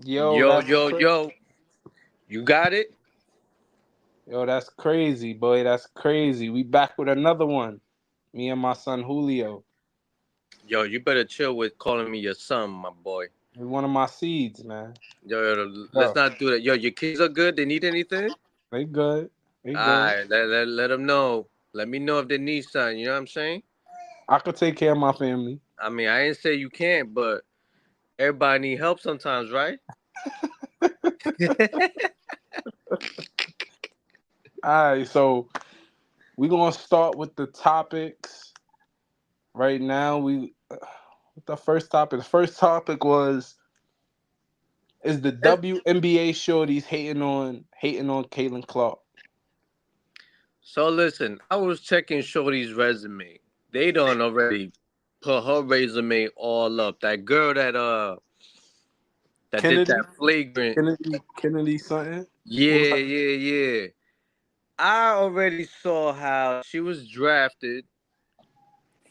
Yo, Yo, that's yo, yo. You got it? yo, that's crazy, boy. That's crazy. We back with another one. Me and my son Julio. Yo, you better chill with calling me your son, my boy. He's one of my seeds, man. Let's Bro, not do that. Yo, your kids are good? They need anything? they good. They good. Alright, let them know. Let me know if they need something. You know what I'm saying? I could take care of my family. I mean, I didn't say you can't, but everybody need help sometimes, right? All right, so we gonna start with the topics right now. What the first topic? The first topic was is the Eh, WNBA shorties hating on Caitlin Clark. So listen, I was checking Shorty's resume. They done already put her resume all up. That girl that did Kennedy, that flagrant. Kennedy, something. What was Yeah, her? yeah, yeah. I already saw how she was drafted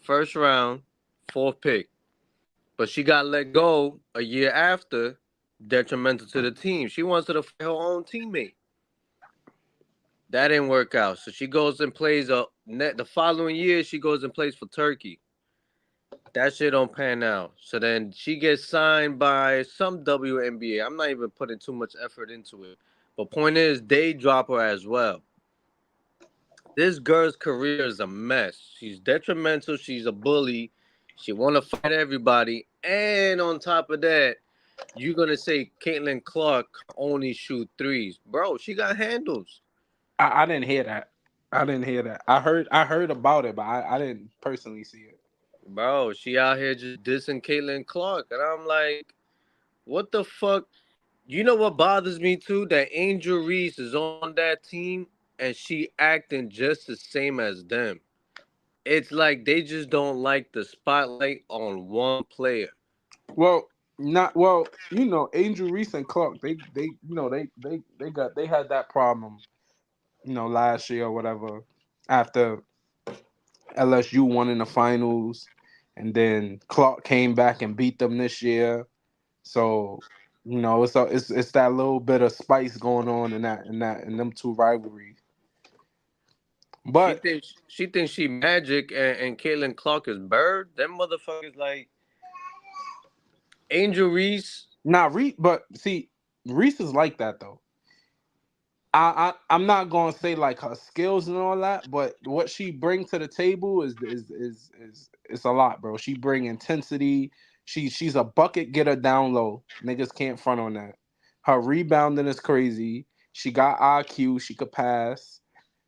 first round, fourth pick, but she got let go a year after, detrimental to the team. She wants to fight her own teammate. That didn't work out, so she goes and plays the following year. She goes and plays for Turkey. That shit don't pan out. So then she gets signed by some WNBA. I'm not even putting too much effort into it. But point is, they drop her as well. This girl's career is a mess. She's detrimental. She's a bully. She want to fight everybody. And on top of that, you're going to say Caitlin Clark only shoot threes. Bro, she got handles. I didn't hear that. I didn't hear that. I heard about it, but I didn't personally see it. Bro, she out here just dissing Caitlin Clark. And I'm like, what the fuck? You know what bothers me too? That Angel Reese is on that team and she acting just the same as them. It's like they just don't like the spotlight on one player. Well, not well. Angel Reese and Clark. They had that problem. Last year or whatever. After LSU won in the finals, and then Clark came back and beat them this year. So it's that little bit of spice going on in them two rivalries. But She thinks she magic and Caitlin Clark is bird. Them motherfuckers like Angel Reese. but see, Reese is like that though. I'm not gonna say like her skills and all that, but what she brings to the table is a lot, bro. She bring intensity. She's a bucket getter down low. Niggas can't front on that. Her rebounding is crazy. She got IQ. She could pass.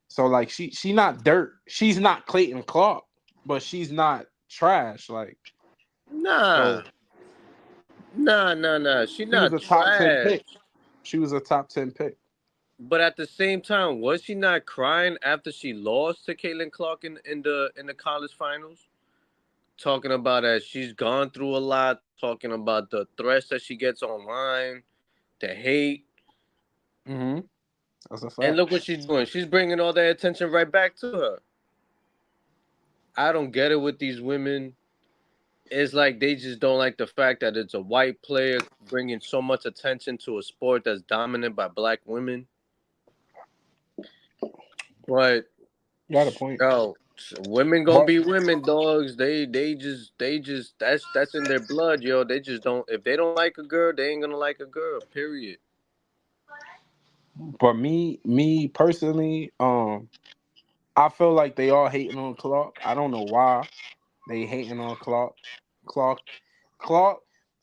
So like she not dirt. She's not Clayton Clark, but she's not trash. Like Nah, so, nah. She she was not a top 10 trash. pick. She was a top 10 pick. But at the same time, was she not crying after she lost to Caitlin Clark in the college finals? Talking about that she's gone through a lot, talking about the threats that she gets online, the hate. Mm-hmm. That's a And fact. look what she's doing. She's bringing all that attention right back to her. I don't get it with these women. It's like they just don't like the fact that it's a white player bringing so much attention to a sport that's dominant by black women. But You got a point. yo, women gonna But be women, dogs. They just that's in their blood, yo. They just don't. If they don't like a girl, they ain't gonna like a girl. Period. but me personally, I feel like they all hating on Clark. I don't know why they hating on Clark. Clark, Clark.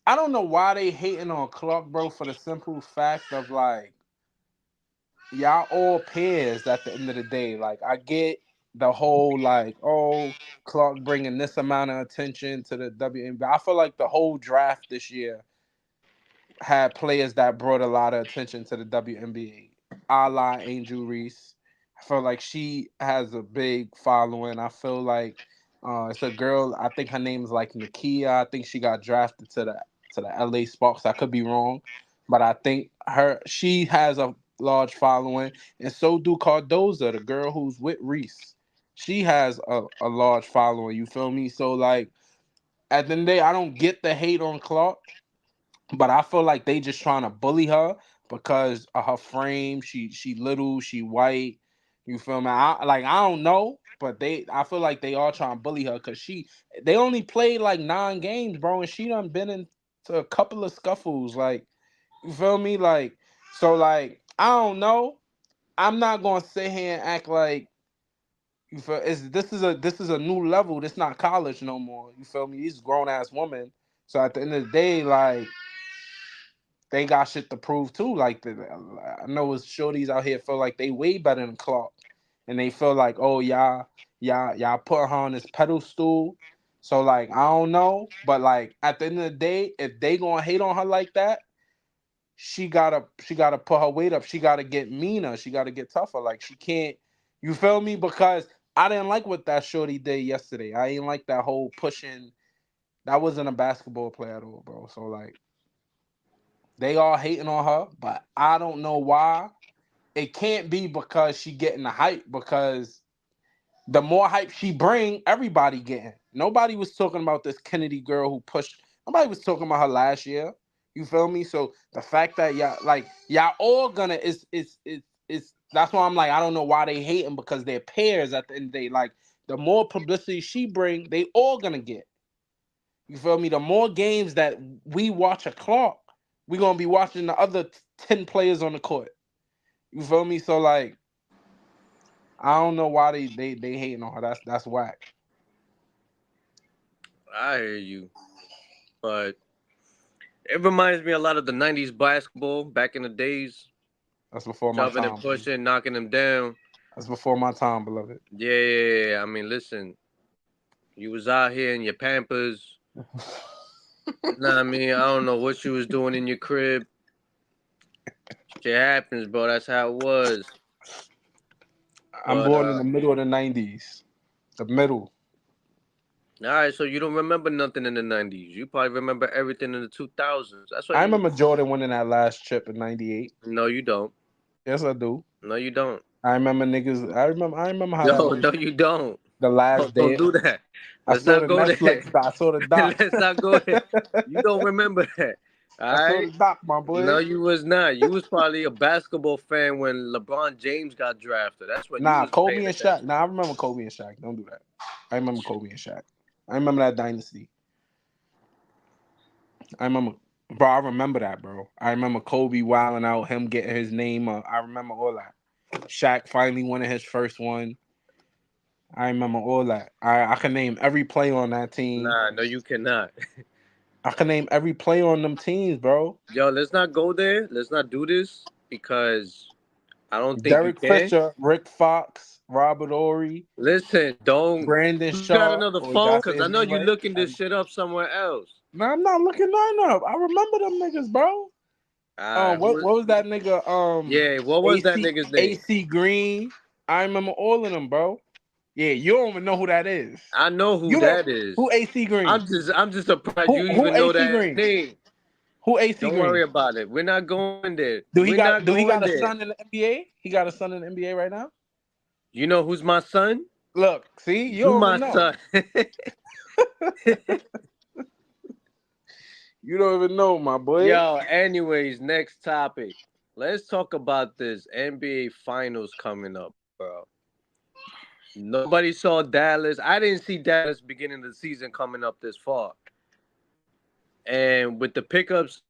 I don't know why they hating on Clark, bro. For the simple fact of like y'all all peers at the end of the day. Like I get the whole like Clark bringing this amount of attention to the WNBA. I feel like the whole draft this year had players that brought a lot of attention to the WNBA. A la Angel Reese. I feel like she has a big following. I feel like it's a girl. I think her name is like Nakia. I think she got drafted to the LA Sparks. I could be wrong, but I think she has a large following, and so do Cardoza, the girl who's with Reese. She has a large following. You feel me? So like at the end of the day, I don't get the hate on Clark. But I feel like they just trying to bully her because of her frame. She little, she white. You feel me? I don't know, but I feel like they all trying to bully her because they only played like 9 games, bro, and she done been into a couple of scuffles. Like, you feel me? Like, so like I don't know. I'm not gonna sit here and act like you feel this is a new level. This not college no more. You feel me? These grown ass women. So at the end of the day, like they got shit to prove too. Like I know it's shorties out here feel like they way better than Clark, and they feel like, oh y'all put her on this pedestal. So like I don't know, but like at the end of the day, if they gonna hate on her like that, she gotta put her weight up. She gotta get meaner. She gotta get tougher. Like she can't. You feel me? Because I didn't like what that shorty did yesterday. I ain't like that whole pushing. That wasn't a basketball player at all, bro. So like they all hating on her, but I don't know why. It can't be because she getting the hype. Because the more hype she bring, everybody getting. Nobody was talking about this Kennedy girl who pushed. Nobody was talking about her last year. You feel me? So the fact that y'all all gonna is that's why I'm like I don't know why they hating because they're pairs at the end of the day. Like the more publicity she bring, they all gonna get. You feel me? The more games that we watch a clock, we gonna be watching the other 10 players on the court. You feel me? So like I don't know why they hating on her. That's whack. I hear you, but it reminds me a lot of the '90s basketball back in the days, That's before my shoving and time, bro. pushing, knocking them down. That's before my time, beloved. Yeah, yeah, yeah. I mean, listen, you was out here in your Pampers. Nah, I mean, I don't know what you was doing in your crib. Shit happens, bro. That's how it was. I'm But born in the middle of the '90s. The middle. all right, so you don't remember nothing in the '90s. You probably remember everything in the 2000s. That's why I you. remember Jordan winning that last chip in '98. No, you don't. Yes, I do. No, you don't. I remember niggas. I remember how that No, went. no, you don't. The last Don't day. do that. I Let's saw not the go there. Netflix. I saw the doc. Let's not go there. You don't remember that. All I saw right. the doc, my No, boy. you was not. You was probably a basketball fan when LeBron James got drafted. That's when you Nah, was Kobe paying and Shaq. attention. Nah, I remember Kobe and Shaq. Don't do that. I remember Kobe and Shaq. I remember that dynasty. I remember, bro. I remember that, bro. I remember Kobe wilding out, him getting his name up. I remember all that. Shaq finally winning his first one. I remember all that. I can name every player on that team. Nah, no, you cannot. I can name every player on them teams, bro. Yo, let's not go there. Let's not do this because I don't think you Derek can. Fisher, Rick Fox, Robert Ory, Listen, don't. Brandon You got Shaw. another Or did I phone? say Because I his know name you right? looking this shit up somewhere else. No, I'm not looking nothing up. I remember them niggas, bro. Who? What was that nigga? Yeah, what was that nigga's name? AC Green. I remember all of them, bro. Yeah, you don't even know who that is. I know who You don't that is. who AC Green? I'm just surprised you Who even know AC that Green? name. Who AC Don't worry Green? about it. We're not going there. We're not Do he going got a there. son in the NBA? He got a son in the NBA right now? You know who's my son? Look, see, you You don't my even know. son. You don't even know, my boy. Yo, anyways, next topic. Let's talk about this NBA Finals coming up, bro. Nobody saw Dallas. I didn't see Dallas beginning of the season coming up this far. And with the pickups,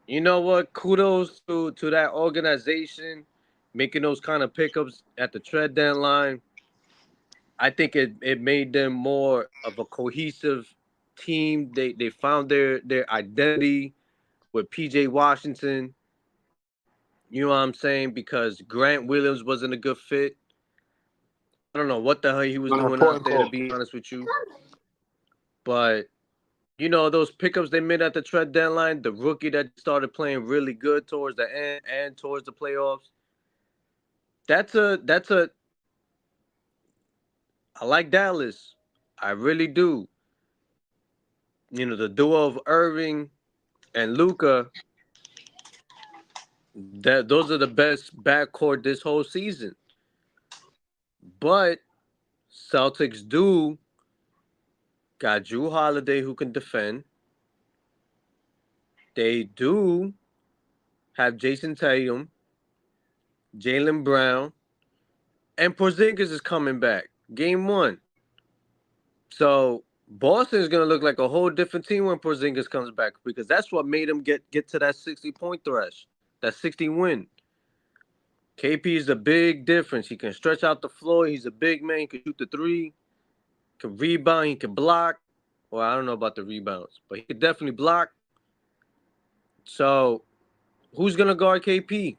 you know what? Kudos to that organization making those kind of pickups at the trade deadline. I think it made them more of a cohesive team. They found their identity with PJ Washington. You know what I'm saying? Because Grant Williams wasn't a good fit. I don't know what the hell he was On a doing out reporting there, to call. be honest with you. But those pickups they made at the trade deadline, the rookie that started playing really good towards the end and towards the playoffs. That's a I like Dallas. I really do. The duo of Irving and Luca, that those are the best backcourt this whole season. But Celtics do got Drew Holiday who can defend. They do have Jason Tatum, Jalen Brown, and Porzingis is coming back. Game one. So Boston is gonna look like a whole different team when Porzingis comes back because that's what made him get to that 60-point thresh, that 60 win. KP is a big difference. He can stretch out the floor. He's a big man. He can shoot the three. Can rebound. He can block. Well, I don't know about the rebounds, but he could definitely block. So who's gonna guard KP?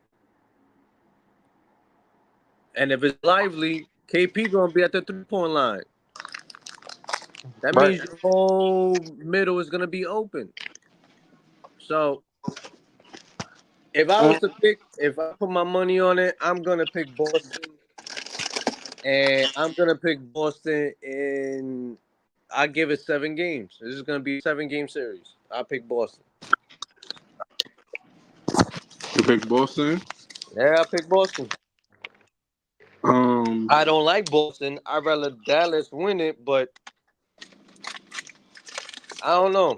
And if it's lively, KP gonna be at the 3-point line. That Right. means your whole middle is gonna be open. So if I put my money on it, I'm gonna pick Boston, and I'm gonna pick Boston in. I give it 7 games. This is gonna be a 7 game series. I pick Boston. You pick Boston. Yeah, I pick Boston. Um. I don't like Boston. I'd rather Dallas win it, but I don't know.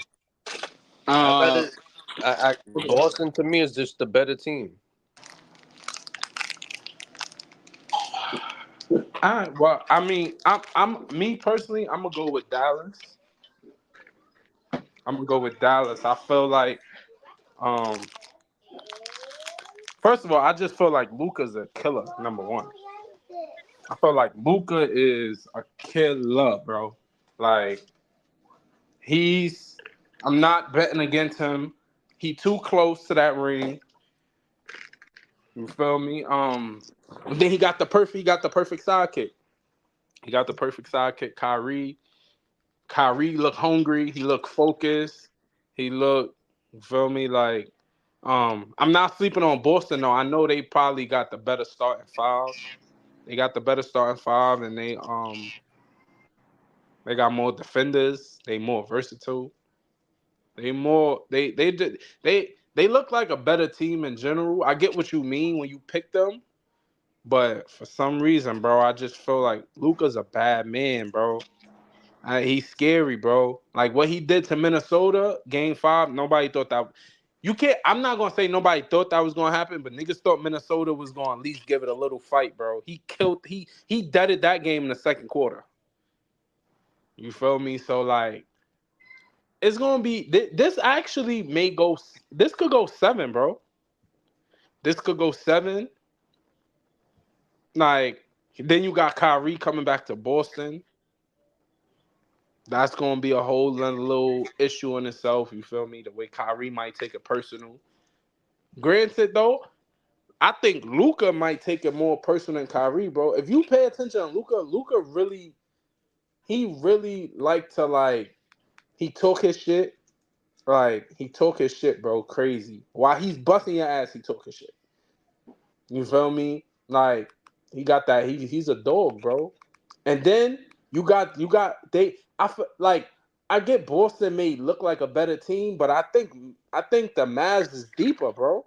I Uh. rather Boston to me is just the better team. Well, I mean, I'm me personally. I'm gonna go with Dallas. I'm gonna go with Dallas. I feel like, um, first of all, I just feel like Luca's a killer. Number one, I feel like Luca is a killer, bro. Like he's, I'm not betting against him. He too close to that ring. You feel me? Then he got the perfect sidekick. He got the perfect sidekick, Kyrie. Kyrie looked hungry. He looked focused. He looked, you feel me? Like, I'm not sleeping on Boston though. I know they probably got the better starting five. They got the better starting five, and they got more defenders. They more versatile. They look like a better team in general. I get what you mean when you pick them, but for some reason, bro, I just feel like Luca's a bad man, bro. He's scary, bro. Like what he did to Minnesota, Game 5. Nobody thought that. You can't. I'm not gonna say nobody thought that was gonna happen, but niggas thought Minnesota was gonna at least give it a little fight, bro. He killed. He deaded that game in the second quarter. You feel me? So like, it's gonna be. This actually may go. This could go 7, bro. This could go 7. Like then you got Kyrie coming back to Boston. That's gonna be a whole little issue in itself. You feel me? The way Kyrie might take it personal. Granted, though, I think Luca might take it more personal than Kyrie, bro. If you pay attention to Luca, Luca really, he really like to like, he talk his shit. Like he talk his shit, bro. Crazy. While he's busting your ass, he talk his shit. You feel me? Like he got that. He's a dog, bro. And then you got they. Like I get Boston may look like a better team, but I think the Mavs is deeper, bro.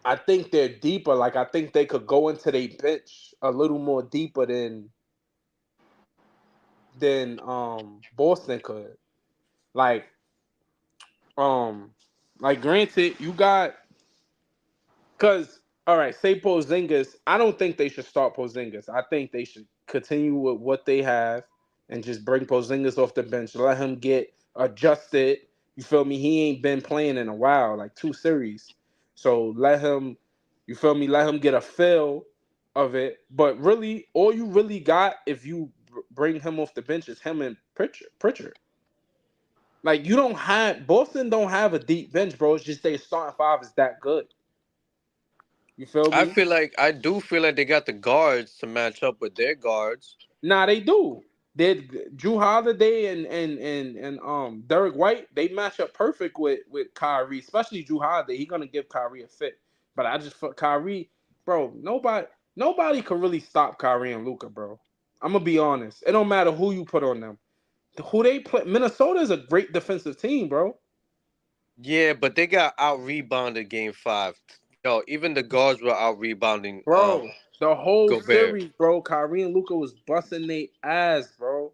I think they're deeper. Like I think they could go into their bench a little more deeper than Boston could. Like um like granted you got because all right, say Porzingis. I don't think they should start Porzingis. I think they should continue with what they have and just bring Porzingis off the bench. Let him get adjusted. You feel me? He ain't been playing in a while, like 2 series. So let him. You feel me? Let him get a feel of it. But really, all you really got if you bring him off the bench is him and Pritchard. Pritchard. Like you don't have Boston don't have a deep bench, bro. It's just their starting five is that good. You feel me? I do feel like they got the guards to match up with their guards. Nah, they do. They Drew Holiday and Derek White, they match up perfect with Kyrie, especially Drew Holiday. He gonna give Kyrie a fit. But I just feel Kyrie, bro. Nobody can really stop Kyrie and Luca, bro. I'm gonna be honest. It don't matter who you put on them. Who they play? Minnesota is a great defensive team, bro. Yeah, but they got out rebounded game 5. Yo, even the guards were out rebounding Bro, the whole Gobert. series, bro. Kyrie and Luca was busting their ass, bro.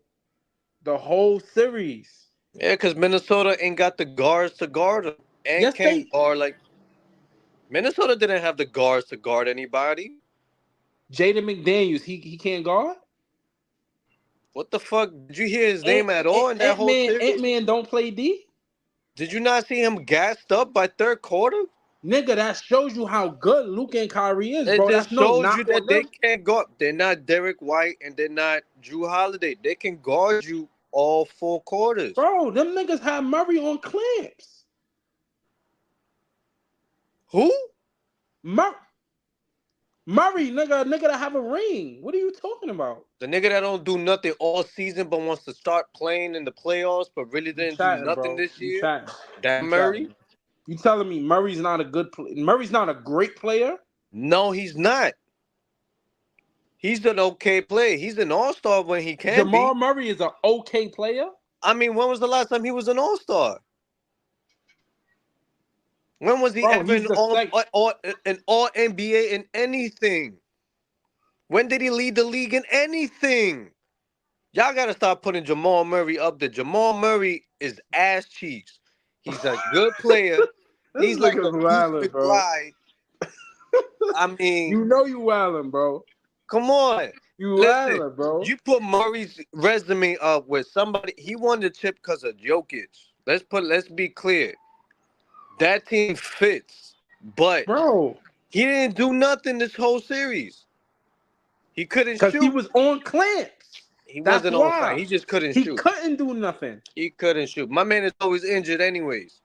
The whole series. Yeah, because Minnesota ain't got the guards to guard him and Yes, can't they. guard like Minnesota didn't have the guards to guard anybody. Jaden McDaniels, he can't guard. What the fuck? Did you hear his Ant name at all in that Ant whole Man Ant series? Man don't play D. Did you not see him gassed up by third quarter? Nigga, that shows you how good Luke and Kyrie is, It bro. just That's no shows you knock that on they them, can't guard. They're not Derek White and they're not Drew Holiday. They can guard you all four quarters. bro. Them niggas have Murray on clamps. Who? Mur- Murray, nigga that have a ring. What are you talking about? The nigga that don't do nothing all season but wants to start playing in the playoffs but really You didn't do chatting, nothing bro. this You year? chatting. That You chatting, Murray? bro. You telling me Murray's not a good Murray's not a great player? No, he's not. He's an okay player. He's an all-star when he can Jamal be. Murray is an okay player. I mean, when was the last time he was an all-star? When was he Bro, ever he's the sec. an all NBA in anything? When did he lead the league in anything? Y'all gotta start putting Jamal Murray up there. Jamal Murray is ass cheeks. He's a good player. This He's like nigga's a Deuce wildin', bro. McBride. I mean, You know you wildin', bro. come on. You Listen, wildin', bro. you put Murray's resume up with somebody. He won the chip because of Jokic. Let's be clear. That team fits, but Bro, he didn't do nothing this whole series. He couldn't because he shoot. was on clamps. He That's wasn't on fire. why. He just couldn't He shoot. couldn't do nothing. He couldn't shoot. My man is always injured, anyways.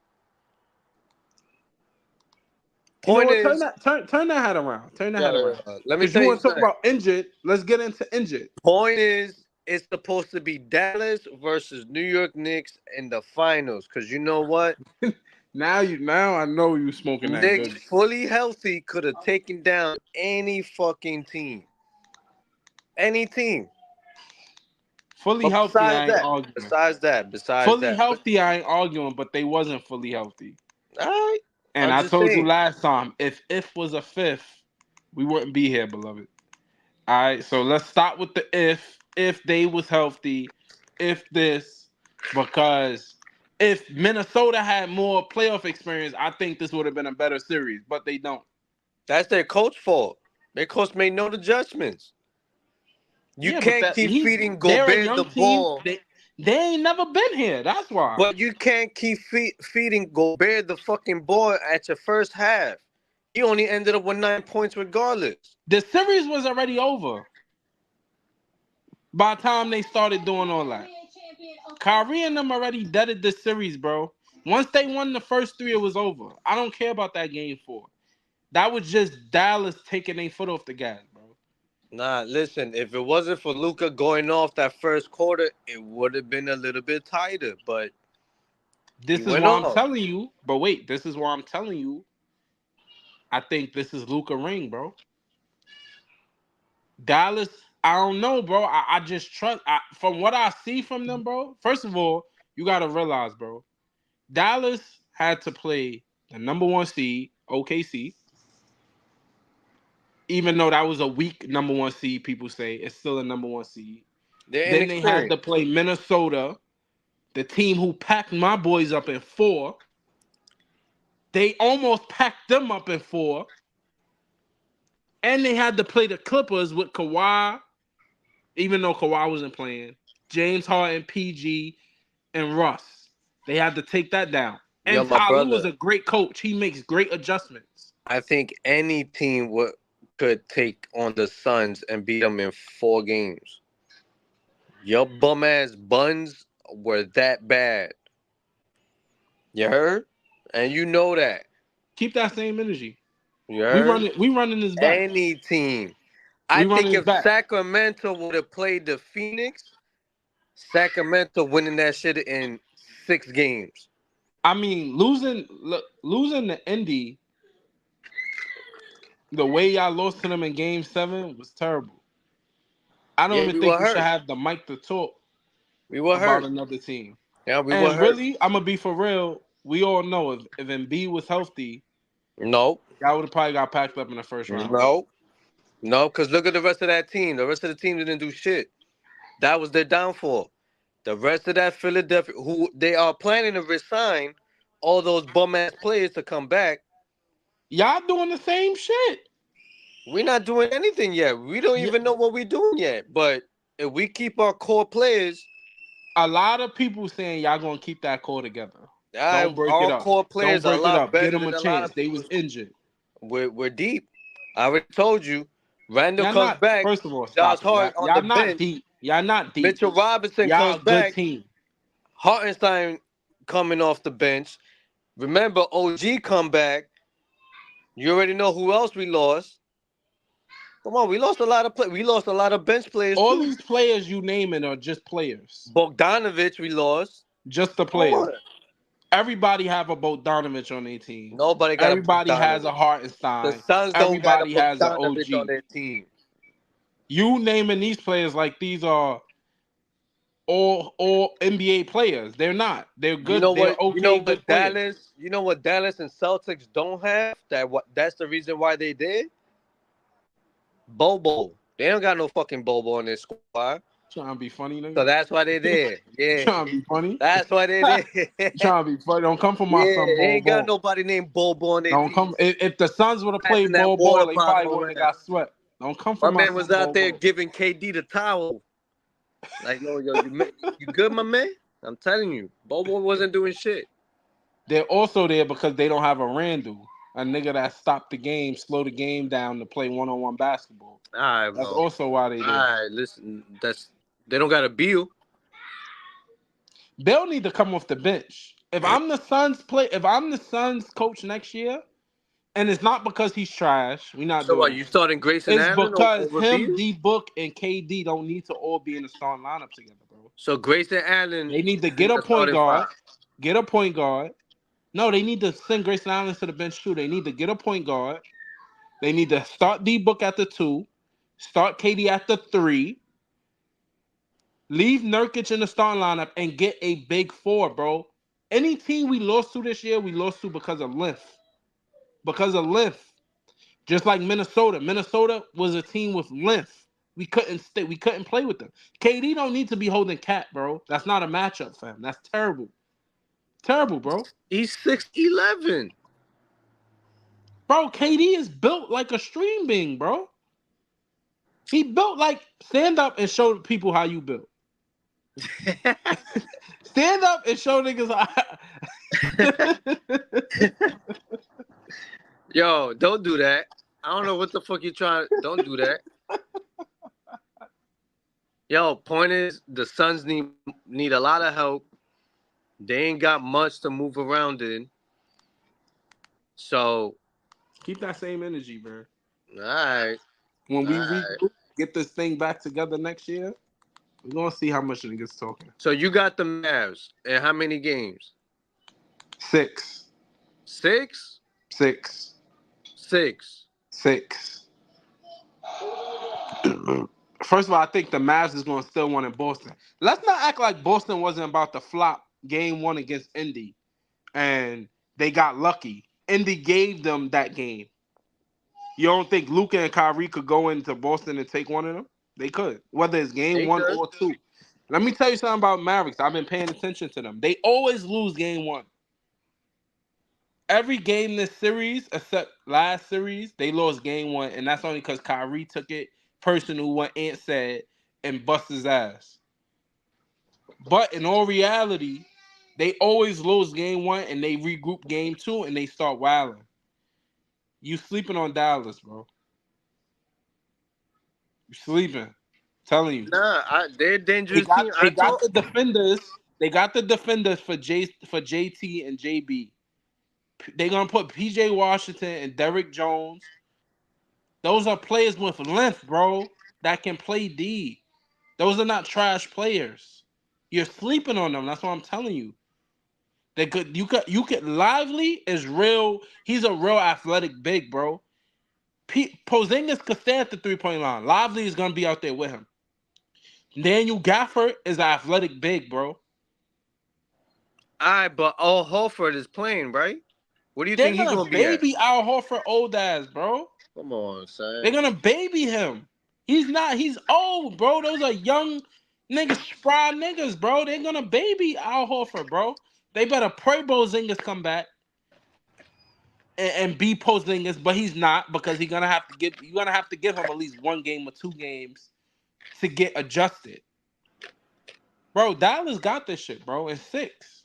You know Point what? is, Turn that hat around. Turn that hat around. let me Because you tell you want to talk something. about injured. Let's get into injured. Point is, it's supposed to be Dallas versus New York Knicks in the finals. Cause you know what? Now I know you smoking that Knicks good. fully healthy could have taken down any fucking team. Any team. Fully But healthy, I ain't arguing. besides Fully that. But healthy, I ain't arguing, but they wasn't fully healthy. all right. And I'm I just told you saying. last time, if was a fifth, we wouldn't be here, beloved. All right, so let's stop with the if they was healthy, if this, because if Minnesota had more playoff experience, I think this would have been a better series, but they don't. That's their coach fault. Their coach made no adjustments. You Yeah, but can't that keep feeding they're a Gobert the young team. ball, They ain't never been here. That's why. but you can't keep feeding Gobert the fucking ball at your first half. He only ended up with 9 points regardless. The series was already over by the time they started doing all that. Kyrie and them already deaded this series, bro. Once they won the first three, it was over. I don't care about that game four. That was just Dallas taking their foot off the gas, bro. Nah, listen, if it wasn't for Luka going off that first quarter, it would have been a little bit tighter, but he This is went why I'm off. telling you. But wait, this is why I'm telling you. I think this is Luka ring, bro. Dallas, I don't know, bro. I just trust. From what I see from them, bro. First of all, you gotta realize, bro. Dallas had to play the number one seed, OKC. Even though that was a weak number one seed, people say it's still a number one seed. They're Then they had to inexperienced. play Minnesota, the team who packed my boys up in four. They almost packed them up in four. And they had to play the Clippers with Kawhi, even though Kawhi wasn't playing. James Harden, PG, and Russ. They had to take that down. Yo, And my Ty Lue is brother, a great coach. He makes great adjustments. I think any team could take on the Suns and beat them in 4 games. Your bum ass buns were that bad. You heard? And you know that. Keep that same energy. You We heard? run it. We running this back. Any team. I We running think this if back. Sacramento would have played the Phoenix, Sacramento winning that shit in 6 games. I mean, losing the Indy the way y'all lost to them in Game 7 was terrible. I don't Yeah, even we think were you should hurt. have the mic to talk We were about hurt. another team. Yeah, we were And hurt. really, I'm gonna be for real. We all know if Embiid was healthy, No, y'all would have probably got packed up in the first round. no, no, because look at the rest of that team. The rest of the team didn't do shit. That was their downfall. The rest of that Philadelphia, who they are planning to resign all those bum ass players to come back. Y'all doing the same shit. We're not doing anything yet. We don't Yeah, even know what we're doing yet. But if we keep our core players, a lot of people saying y'all gonna keep that core together. Don't break it our up. core Don't players are a break it lot up. Get better them than a a lot chance. of They was people's. injured. We're deep. I already told you. Randall Y'all comes not. back. First of all, Josh stop it. Hart on Y'all the not bench. deep. Y'all not deep. Mitchell Robinson Y'all comes a good back. team. Hartenstein coming off the bench. Remember, OG come back. You already know who else we lost. Come on, we lost a lot of We lost a lot of bench players All too. these players you naming are just players. Bogdanovich, we lost. Just the Come on. players. Everybody have a Bogdanovich on their team. Nobody got a Everybody has a Bogdanovich. The Hartenstein. Suns don't got a Everybody has a Bogdanovich on OG. their team. You naming these players like these are all NBA players. They're not. They're You know good. They're what? okay, good players. You know what Dallas and Celtics don't have. That's the reason why they did. Bobo. They don't got no fucking Bobo on their squad. Trying to be funny, So nigga. that's why they did. You Yeah. trying to be funny? That's why they You did. trying to be funny? Don't come for my Yeah, son, they Bol ain't got Bol. nobody named Bobo on their Don't team. come. If the Suns would have Passing played that Bol water Bol, they bottle probably wouldn't have around. got swept. Don't come for My my man was son, out Bol there Bol. giving KD the towel. Like, you good, my man? I'm telling you, Bobo wasn't doing shit. They're also there because they don't have a Randall, a nigga that stopped the game, slow the game down to play one-on-one basketball. All right, That's bro. also why they All there. right, listen. They don't got a Bill. They'll need to come off the bench. If I'm the Suns coach next year, and it's not because he's trash, we're not So doing what? that. You starting Grayson It's Allen because over him, Bill? D Book, and KD don't need to all be in the starting lineup together, bro. So Grayson Allen They need to is in get a the point starting guard. five. Get a point guard. No, they need to send Grayson Allen to the bench too. They need to get a point guard. They need to start D Book at the 2, start KD at the 3, leave Nurkic in the starting lineup, and get a big 4, bro. Any team we lost to this year, we lost to because of length. Because of length. Just like Minnesota. Minnesota was a team with length. We couldn't stay. We couldn't play with them. KD don't need to be holding Cat, bro. That's not a matchup, fam. That's terrible. Terrible, bro. He's 6'11". Bro, KD is built like a stream being, bro. He built like stand up and show people how you built. Stand up and show niggas how. Yo, don't do that. I don't know what the fuck you trying. Don't do that. Yo, point is the Suns need a lot of help. They ain't got much to move around in. So, Keep that same energy, bro. all right, When all we right. regroup, get this thing back together next year, we're gonna see how much niggas talking. So you got the Mavs and how many games? 6, Six? 6, Six. 6. First of all, I think the Mavs is going to still win in Boston. Let's not act like Boston wasn't about to flop game 1 against Indy, and they got lucky. Indy gave them that game. You don't think Luka and Kyrie could go into Boston and take one of them? They could, whether it's game They 1 good. or 2. Let me tell you something about Mavericks. I've been paying attention to them. They always lose game 1. Every game this series, except last series, they lost game 1, and that's only because Kyrie took it personal, what Ant said, and bust his ass. But in all reality, they always lose game 1 and they regroup game 2 and they start wilding. You sleeping on Dallas, bro. You sleeping. Telling you. They're a They dangerous got team. they got the defenders. They got the defenders for JT and JB. They're gonna put PJ Washington and Derrick Jones. Those are players with length, bro, that can play D. Those are not trash players. You're sleeping on them. That's what I'm telling you. They could you could Lively is real. He's a real athletic big, bro. Porzingis could stay at the 3-point line. Lively is gonna be out there with him. Daniel Gafford is an athletic big, bro. All right, but Al Horford is playing, right? What do you They're think he gonna gonna be at? baby Al Horford old ass, bro. Come on, son. They're gonna baby him. He's not. He's old, bro. Those are young. Niggas spry niggas, bro. They're gonna baby Al Horford, bro. They better pray Bozingis come back and be Porzingis, but he's not because you're gonna have to give him at least 1 game or 2 games to get adjusted. Bro, Dallas got this shit, bro. In 6.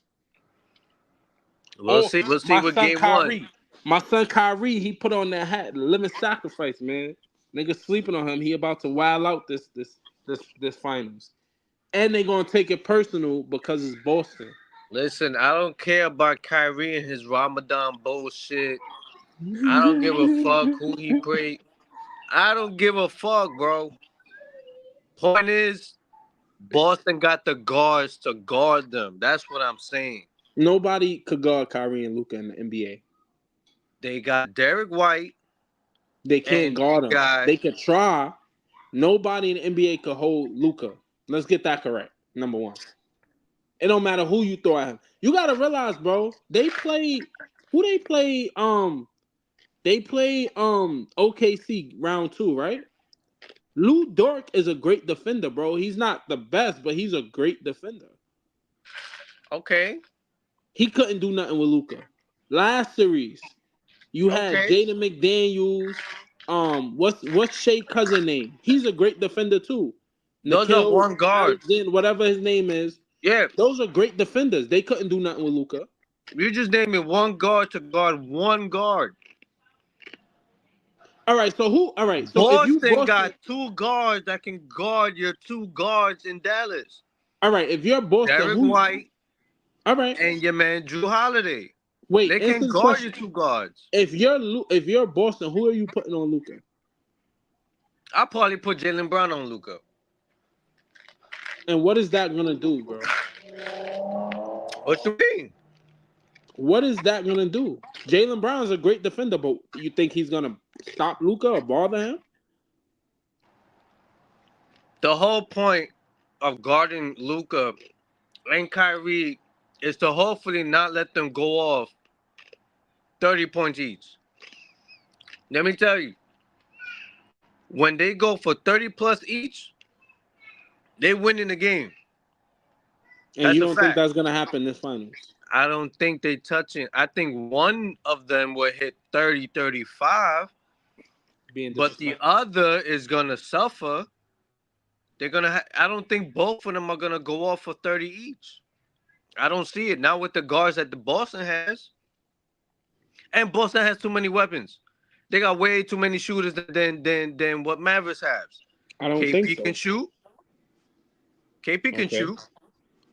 We'll Oh, see. We'll see my with son game one. Kyrie. My son Kyrie, he put on that hat, living sacrifice, man. Niggas sleeping on him. He about to wild out this finals. And they gonna take it personal because it's Boston. Listen, I don't care about Kyrie and his Ramadan bullshit. I don't give a fuck who he prayed. I don't give a fuck, bro. Point is, Boston got the guards to guard them. That's what I'm saying. Nobody could guard Kyrie and Luca in the NBA. They got Derek White They can't and they guard him. got They could try. Nobody in the NBA could hold Luca. Let's get that correct. Number one. It don't matter who you throw at him. You gotta realize, bro. They play who they play. They play OKC round 2, right? Lou Dort is a great defender, bro. He's not the best, but he's a great defender. okay, He couldn't do nothing with Luca. Last series, you had okay. Jaden McDaniels. What's Shea cousin name? He's a great defender too. Those are Nikhil one guards. Alexander, whatever his name is. Yeah, Those are great defenders. They couldn't do nothing with Luca. you just named me one guard to guard one guard. All right, so who? All right, so if you Boston Boston, got two guards that can guard your two guards in Dallas. all right, if you're Boston, Derek who? White All right, and your man Drew Holiday. wait. They Answer can the guard your question. two guards. If you're Boston, who are you putting on Luca? I'll probably put Jalen Brown on Luka. And what is that gonna do, bro? What you mean? What is that gonna do? Jalen Brown's a great defender, but you think he's gonna stop Luca or bother him? The whole point of guarding Luka and Kyrie is to hopefully not let them go off 30 points each. Let me tell you, when they go for 30 plus each, they win in the game. And you That's a don't think fact. that's gonna happen this finals? I don't think they touching. I think one of them will hit 30, 35, Being but the disrespectful. other is going to suffer. They're going to I don't think both of them are going to go off for 30 each. I don't see it. Not with the guards that the Boston has. And Boston has too many weapons. They got way too many shooters than what Mavericks has. I don't think KP so. can shoot. KP can Okay. shoot.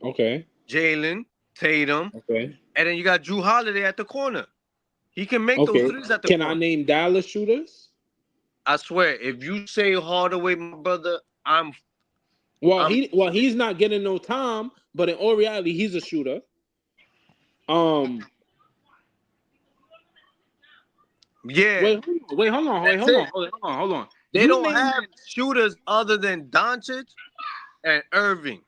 Okay. Jalen, Tatum, Okay. and then you got Drew Holiday at the corner. He can make those Okay. threes at the Can corner. I name Dallas shooters? I swear, if you say Hardaway, my brother, I'm He's not getting no time, but in all reality, he's a shooter. yeah. Hold on. They You don't name have shooters other than Doncic and Irving.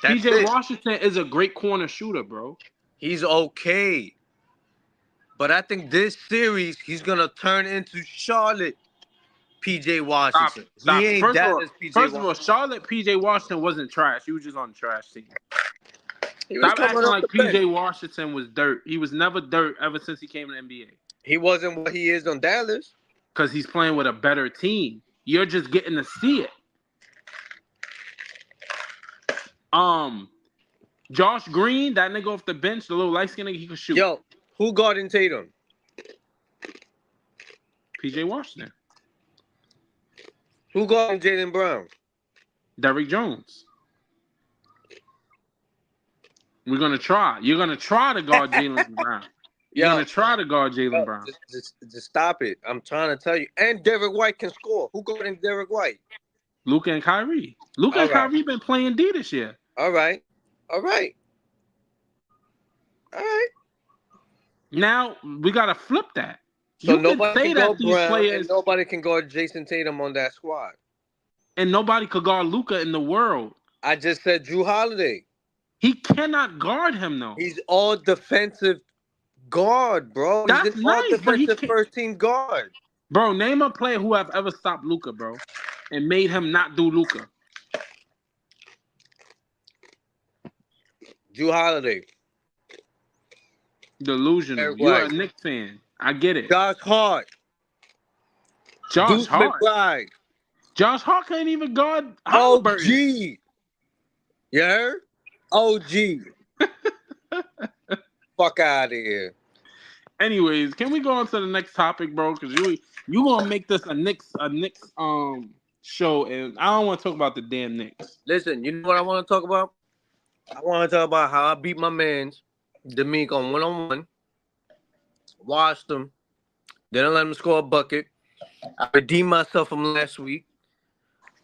That's PJ it. Washington is a great corner shooter, bro. He's okay. But I think this series, he's going to turn into Charlotte PJ Washington. Stop. He ain't Dallas PJ First of all, Washington. Charlotte PJ Washington wasn't trash. He was just on the trash team. He was Stop coming acting off like the bench. PJ Washington was dirt. He was never dirt ever since he came to the NBA. He wasn't what he is on Dallas. Because he's playing with a better team. You're just getting to see it. Josh Green, that nigga off the bench, the little light skinned nigga, he could shoot. Yo, who guarding Tatum? PJ Washington. Who guarding Jalen Brown? Derrick Jones. We're gonna try. You're gonna try to guard Jalen Brown. You're gonna try to guard Jalen Brown. Just stop it. I'm trying to tell you. And Derek White can score. Who guarding Derek White? Luka and Kyrie. Luka and Kyrie been playing D this year. All right. Now we gotta flip that. So You nobody can say can that guard these Brown players and nobody can guard Jason Tatum on that squad. and nobody could guard Luka in the world. I just said Drew Holiday. He cannot guard him though. He's all defensive guard, bro. That's He's an all nice, but he defensive can't- first team guard. Bro, name a player who have ever stopped Luka, bro, and made him not do Luka. Drew Holiday, Delusional. Eric You're a White, Knicks fan. I get it. Josh Hart, Josh Deuce Hart. McBride, Josh Hart can't even guard Halliburton. OG. You heard? OG. Fuck out of here. Anyways, can we go on to the next topic, bro? Because you gonna make this a Knicks show, and I don't want to talk about the damn Knicks. Listen, you know what I want to talk about? I want to talk about how I beat my man's Demick on one-on-one. Washed him. Didn't let him score a bucket. I redeemed myself from last week.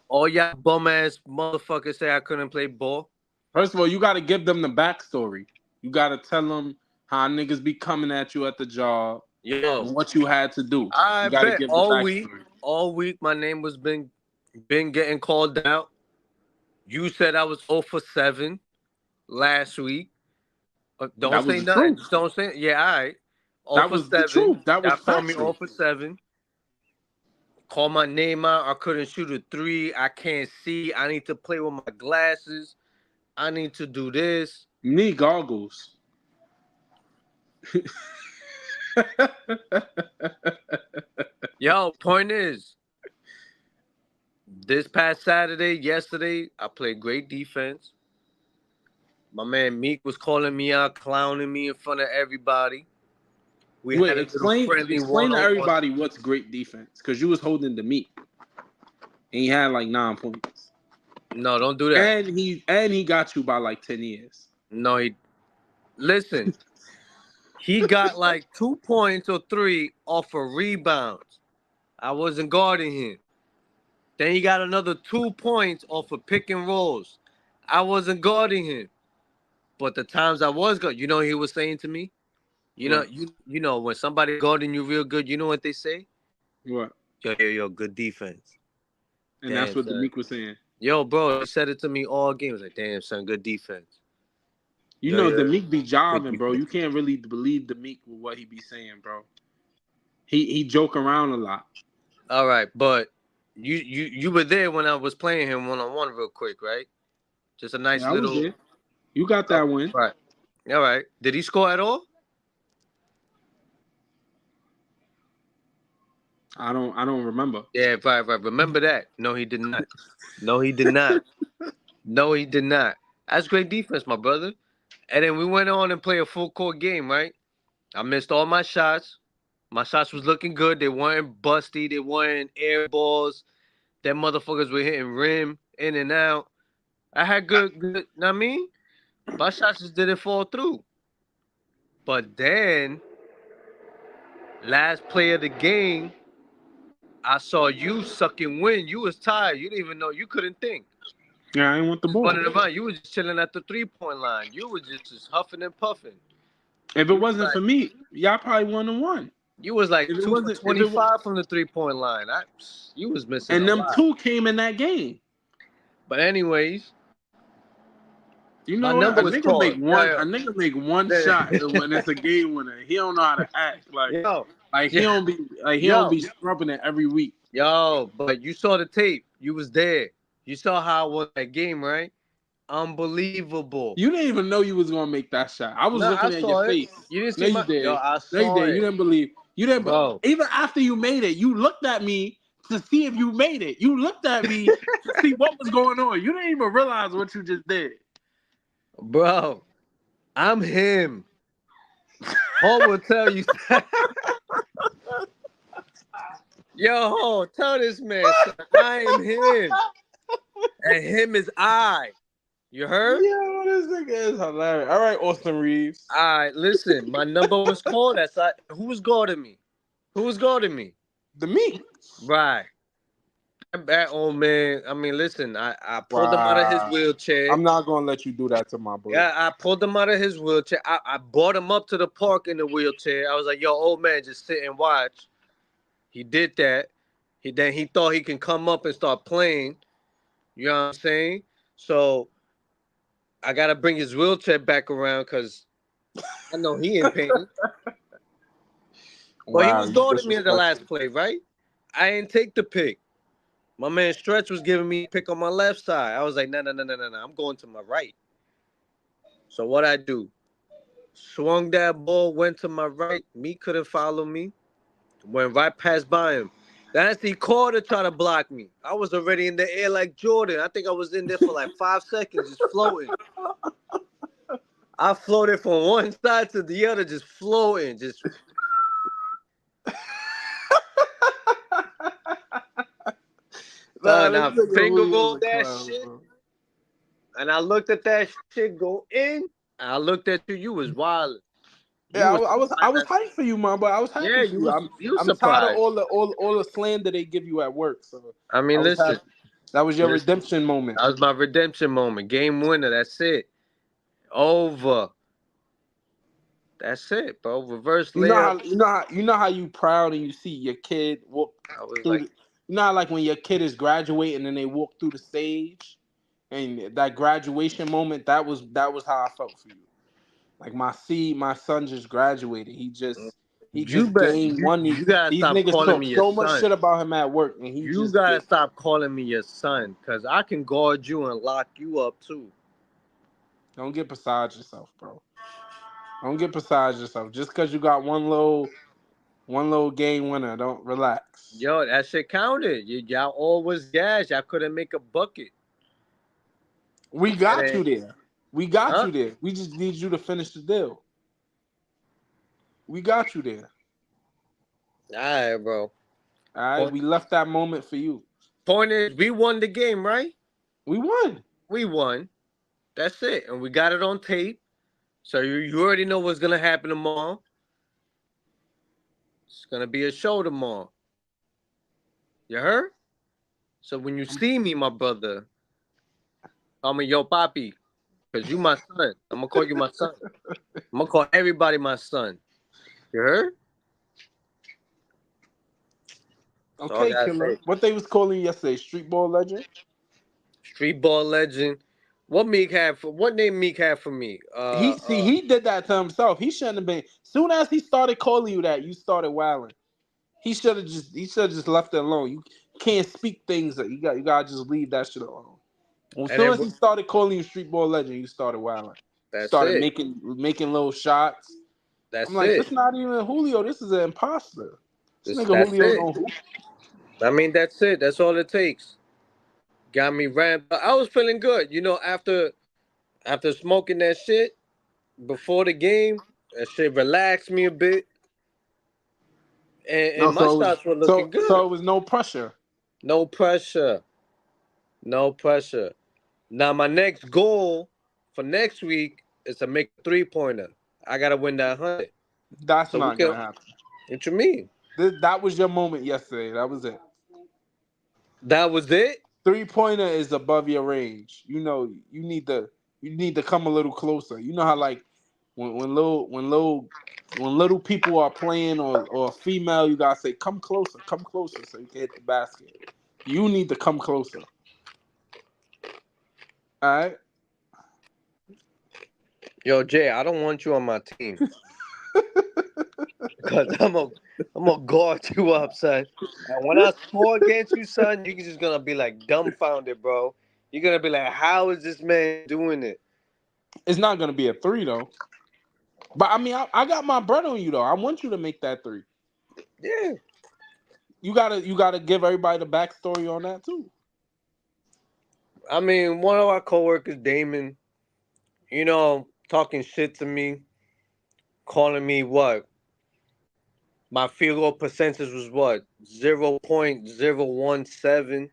All y'all bum-ass motherfuckers say I couldn't play ball. First of all, you got to give them the backstory. You got to tell them how niggas be coming at you at the job Yo, and what you had to do. I You got to bet give the backstory. all week my name was been getting called out. You said I was 0 for 7 last week. Don't That was say the nothing. truth. Just don't say. Yeah, all right. 0 That for was the 7. truth. That was Y'all called me factual. 0 for 7. Call my name out. I couldn't shoot a 3. I can't see. I need to play with my glasses. I need to do this. Knee goggles. Yo, point is, this past Saturday, yesterday, I played great defense. My man Meek was calling me out, clowning me in front of everybody. We Wait, had a little friendly explain to one-on-one. everybody what's great defense, because you was holding the meat and he had like 9 points, No, don't do that. and he got you by like 10 years. No, listen. He got like 2 points or 3 off of rebounds. I wasn't guarding him. Then he got another 2 points off of pick and rolls. I wasn't guarding him. But the times I was guarding, you know what he was saying to me? What? You know when somebody guarding you real good, you know what they say? What? Yo, good defense. And that's Damn, what the son. meek was saying. Yo, bro, he said it to me all games. Like, damn, son, good defense. You Yo, know yo, the meek be good jobbing, bro. defense. You can't really believe the meek with what he be saying, bro. He joke around a lot. All right, but you were there when I was playing him one-on-one real quick, right? Just a nice Yeah, I was little. there. You got Oh, that win. right. All right. Did he score at all? I don't remember. Yeah, right. Remember that. No, he did not. No, he did not. No, he did not. That's great defense, my brother. And then we went on and played a full court game, right? I missed all my shots. My shots was looking good. They weren't busty. They weren't air balls. Them motherfuckers were hitting rim in and out. I had good. Know what I mean? My shots just didn't fall through. But then, last play of the game, I saw you sucking wind. You was tired. You didn't even know. You couldn't think. Yeah, I ain't want the You was ball. running around. You was just chilling at the 3-point line. You was just huffing and puffing. If it You was wasn't like for me, y'all probably won and won. you was like If it 2 for wasn't, if it was, 25 from the 3-point line. You was missing and a them lot. two came in that game. But anyways, You my know what? number A was nigga make called. one. A nigga make one shot when it's a game winner. He don't know how to act. Yo, Like he yeah, don't be like he don't yo, be scrubbing it every week. yo. But you saw the tape. You was there. You saw how I won that game, right? Unbelievable. You didn't even know you was gonna make that shot. I was No, I looking at your saw it. face. You didn't No, see you my. Yo, did. I No, you saw did. You it, didn't believe. You didn't. bro. Even after you made it, you looked at me to see if you made it. You looked at me to see what was going on. You didn't even realize what you just did. Bro, I'm him. Ho will tell you. Yo, Ho, tell this man, son, I am him. And him is I. You heard? Yo, this nigga is hilarious. All right, Austin Reeves. All right, listen. My number was called. Who was guarding me? Who was guarding me? The meat. Right. That old man. I mean, listen. I pulled him out of his Wow. wheelchair. I'm not gonna let you do that to my boy. Yeah, I pulled him out of his wheelchair. I brought him up to the park in the wheelchair. I was like, yo, old man, just sit and watch. He did that. He thought he can come up and start playing. You know what I'm saying? So I gotta bring his wheelchair back around because I know he in pain. But he Wow, was you guarding me at the last disrespectful. play, right? I didn't take the pick. My man Stretch was giving me a pick on my left side. I was like, no. I'm going to my right. So what I do? Swung that ball, went to my right. Me couldn't follow me. Went right past by him. That's he called to try to block me. I was already in the air like Jordan. I think I was in there for like 5 seconds, just floating. I floated from one side to the other, just floating, just. Nah, Son, this I nigga finger Julio's a rolled that clown, shit, bro. and I looked at that shit go in. And I looked at you. You was wild. You Yeah, was I was surprised. hyped for you, man. But I was Yeah, happy for you. you was I'm tired of surprised. all the slander they give you at work. So I I mean, was listen, happy. That was your listen. redemption moment. That was my redemption moment. Game winner. That's it. Over. That's it, bro. Reverse layup. You know how you proud and you see your kid walk I was through like, the, you know how like when your kid is graduating and they walk through the stage and that graduation moment, that was how I felt for you. Like my son just graduated. He you just bet. gained one. You gotta These stop niggas calling talk me your so much son. shit about him at work, and he You just gotta get. stop calling me your son, cause I can guard you and lock you up too. Don't get beside yourself, bro. Don't get beside yourself. Just because you got one little game winner, don't relax. Yo, that shit counted. Y'all all was gas. Y'all couldn't make a bucket. We And got then, you there. We got huh? you there. We just need you to finish the deal. We got you there. All right, bro. All right. Point, We left that moment for you. point is, we won the game, right? We won. We won. That's it, and we got it on tape. So you already know what's gonna happen tomorrow. It's gonna be a show tomorrow. You heard? So when you see me, my brother, call me yo papi, cause you my son. I'm gonna call you my son. I'm gonna call everybody my son. You heard? That's all I Okay, gotta killer. say. What they was calling you yesterday? Street ball legend. Street ball legend. What Meek had for what name Meek had for me? He did that to himself. He shouldn't have been. Soon as he started calling you that, you started wilding. He should have just left it alone. You can't speak things that you gotta just leave that shit alone. As And soon then as he started calling you street ball legend, you started wilding. that's Started it. making little shots. I'm That's like, it. this not even Julio. This is an imposter. This nigga That's Julio it. don't hoop. I mean, that's it. That's all it takes. Got me ramped. I was feeling good. After smoking that shit before the game, that shit relaxed me a bit, and No, my shots were looking so good. it was no pressure. No pressure. No pressure. Now my next goal for next week is to make a 3-pointer. I gotta win that 100. That's So we not can. gonna happen. What you mean? That was your moment yesterday. That was it. That was it? 3-pointer is above your range. You know, you need to come a little closer. You know how like when little people are playing or female, you gotta say come closer so you can hit the basket. You need to come closer. All right. Yo, Jay, I don't want you on my team because I'm gonna guard you up, son. And when I score against you, son, you're just gonna be like dumbfounded, bro. You're gonna be like, how is this man doing it? It's not gonna be a three though. But I mean, I got my bread on you though. I want you to make that three. Yeah. You gotta give everybody the backstory on that too. I mean, one of our coworkers, Damon, talking shit to me, calling me what? My field goal percentage was what? 0.017.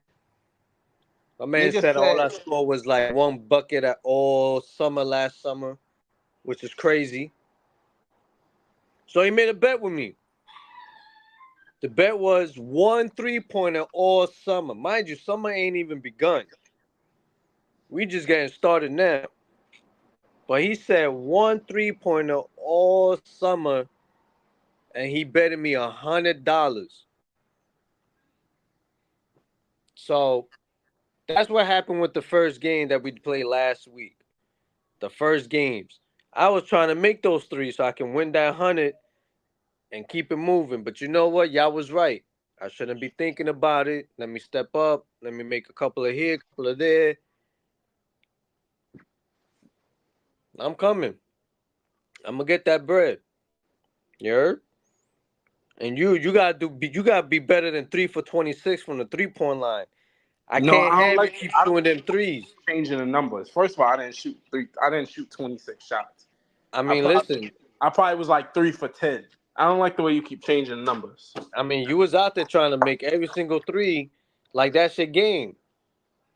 My man Nigga said all said I scored was like one bucket at all summer last summer, which is crazy. So he made a bet with me. The bet was 1 3-pointer all summer. Mind you, summer ain't even begun. We just getting started now. But he said 1 3-pointer all summer, and he betted me $100. So that's what happened with the first game that we played last week. The first games. I was trying to make those three so I can win that 100 and keep it moving. But you know what? Y'all was right. I shouldn't be thinking about it. Let me step up. Let me make a couple of here, a couple of there. I'm coming. I'm gonna get that bread. You heard? And you gotta be better than 3 for 26 from the 3 point line. I No, can't I don't have you like. keep I don't shooting them threes. like changing the numbers. First of all, I didn't shoot three. I didn't shoot 26 shots. I I mean, probably listen. I probably was like 3 for 10. I don't like the way you keep changing the numbers. I mean, you was out there trying to make every single three like that's your game.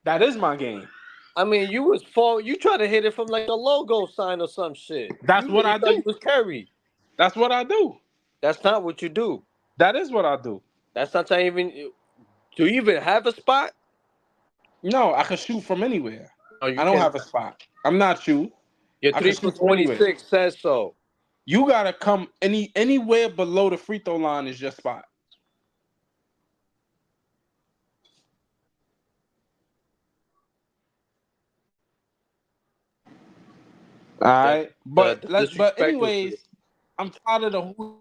That is my game. I mean, you was fall. You try to hit it from like a logo sign or some shit. That's You what really I thought you do. was Curry. That's what I do. That's not what you do. That is what I do. That's not even. Do you even have a spot? No, I can shoot from anywhere. No, you I don't cannot. have a spot. I'm not you. Your I can three for shoot from twenty anywhere. six says so. You gotta come anywhere below the free throw line is your spot. All The right, but the let but disrespect with anyways, you. I'm tired of um.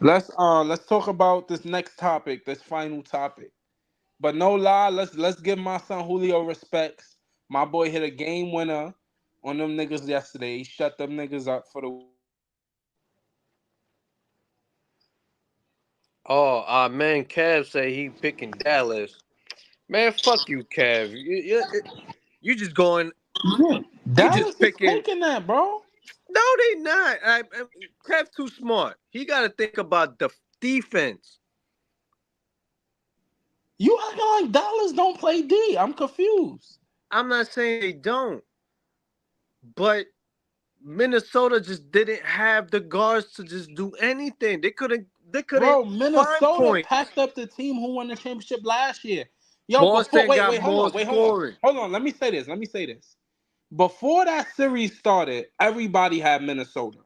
Let's talk about this next topic, this final topic. But no lie, let's give my son Julio respects. My boy hit a game winner on them niggas yesterday. He shut them niggas up for the. Oh, man, Kev say he picking Dallas. Man, fuck you, Kev. You just going. You just Dallas is picking. taking that, bro. No, they not. Kev too smart. He got to think about the defense. You acting like Dallas don't play D. I'm confused. I'm not saying they don't, but Minnesota just didn't have the guards to just do anything. They couldn't. They couldn't Bro, find Minnesota points. packed up the team who won the championship last year. Yo, before Boston wait, got wait, hold more on, wait, hold on. scoring. Hold on, let me say this. Let me say this. Before that series started, everybody had Minnesota.